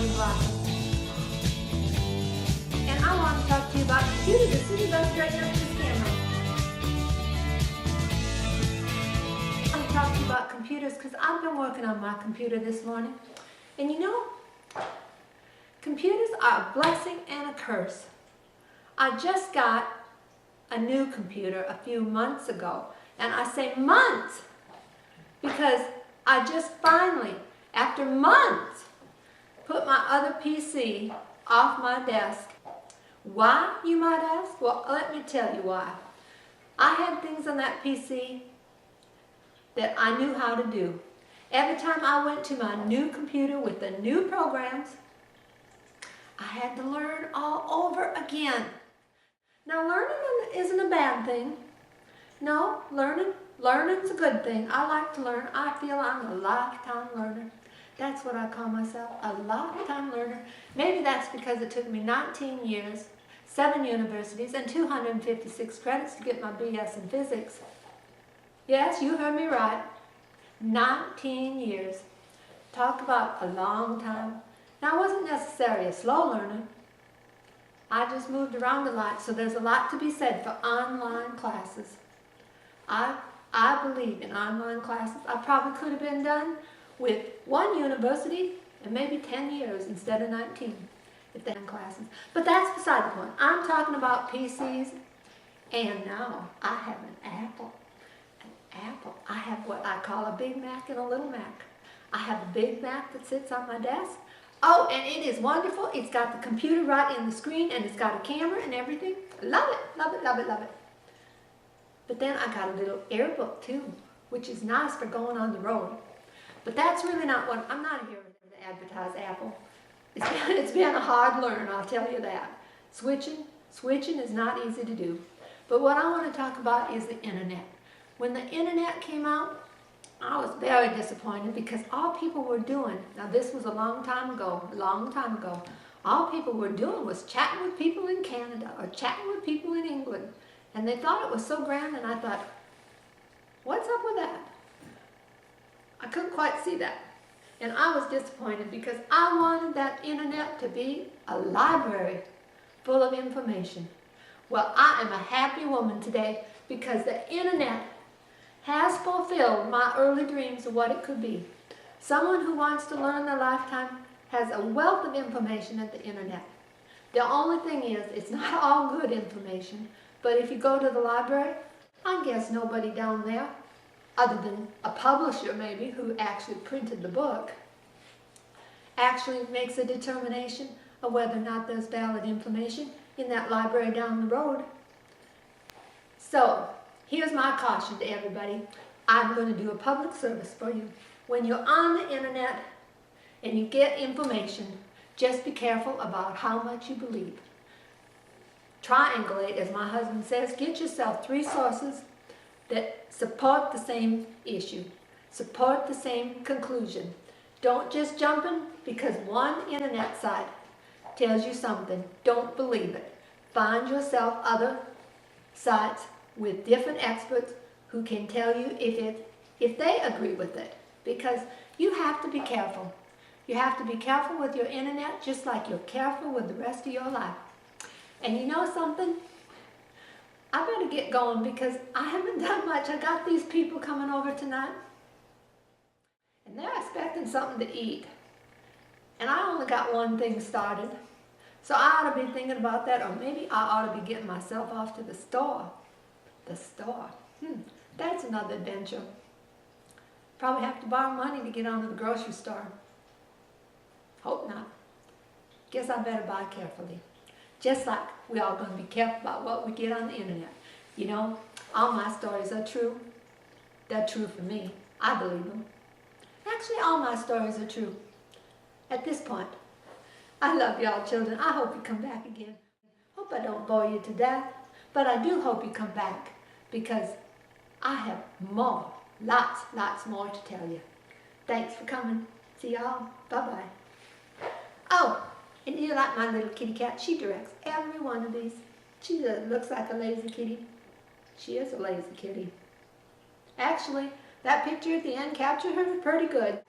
learning glasses. And I want to talk to you about computers. As soon as I straighten up this camera, I want to talk to you about computers because I've been working on my computer this morning. And you know, computers are a blessing and a curse. I just got a new computer a few months ago. And I say months because I just finally, after months, put my other PC off my desk. Why, you might ask? Well, let me tell you why. I had things on that PC that I knew how to do. Every time I went to my new computer with the new programs, I had to learn all over again. Now, learning isn't a bad thing. No, learning's a good thing. I like to learn. I feel I'm a lifetime learner. That's what I call myself, a lifetime learner. Maybe that's because it took me 19 years, 7 universities, and 256 credits to get my BS in physics. Yes, you heard me right. 19 years. Talk about a long time. Now, I wasn't necessarily a slow learner. I just moved around a lot, so there's a lot to be said for online classes. I believe in online classes. I probably could have been done with one university and maybe 10 years instead of 19 if they had classes. But that's beside the point. I'm talking about PCs, and now I have an Apple. I have what I call a Big Mac and a Little Mac. I have a Big Mac that sits on my desk. Oh, and it is wonderful. It's got the computer right in the screen, and it's got a camera and everything. Love it, love it, love it, love it. But then I got a little airbook too, which is nice for going on the road. But that's really not what, I'm not here to advertise Apple. It's been a hard learn, I'll tell you that. Switching is not easy to do. But what I want to talk about is the internet. When the internet came out, I was very disappointed because all people were doing, now this was a long time ago, all people were doing was chatting with people in Canada or chatting with people in England. And they thought it was so grand, and I thought, what's up with that? I couldn't quite see that. And I was disappointed because I wanted that internet to be a library full of information. Well, I am a happy woman today because the internet has fulfilled my early dreams of what it could be. Someone who wants to learn their lifetime has a wealth of information at the internet. The only thing is, it's not all good information, but if you go to the library, I guess nobody down there, other than a publisher maybe, who actually printed the book, actually makes a determination of whether or not there's valid information in that library down the road. So, here's my caution to everybody. I'm going to do a public service for you. When you're on the internet and you get information, just be careful about how much you believe. Triangulate, as my husband says. Get yourself 3 sources that support the same issue, support the same conclusion. Don't just jump in because one internet site tells you something. Don't believe it. Find yourself other sites with different experts who can tell you if they agree with it, because you have to be careful. You have to be careful with your internet just like you're careful with the rest of your life. And you know something? I better get going because I haven't done much. I got these people coming over tonight, and they're expecting something to eat. And I only got one thing started. So I ought to be thinking about that, or maybe I ought to be getting myself off to the store. The store. That's another adventure. Probably have to borrow money to get on to the grocery store. Hope not. Guess I better buy carefully. Just like we all going to be careful about what we get on the internet. You know, all my stories are true. They're true for me. I believe them. Actually, all my stories are true. At this point, I love y'all children. I hope you come back again. Hope I don't bore you to death. But I do hope you come back because I have more, lots more to tell you. Thanks for coming. See y'all. Bye-bye. Oh, and you like my little kitty cat? She directs every one of these. She looks like a lazy kitty. She is a lazy kitty. Actually, that picture at the end captured her pretty good.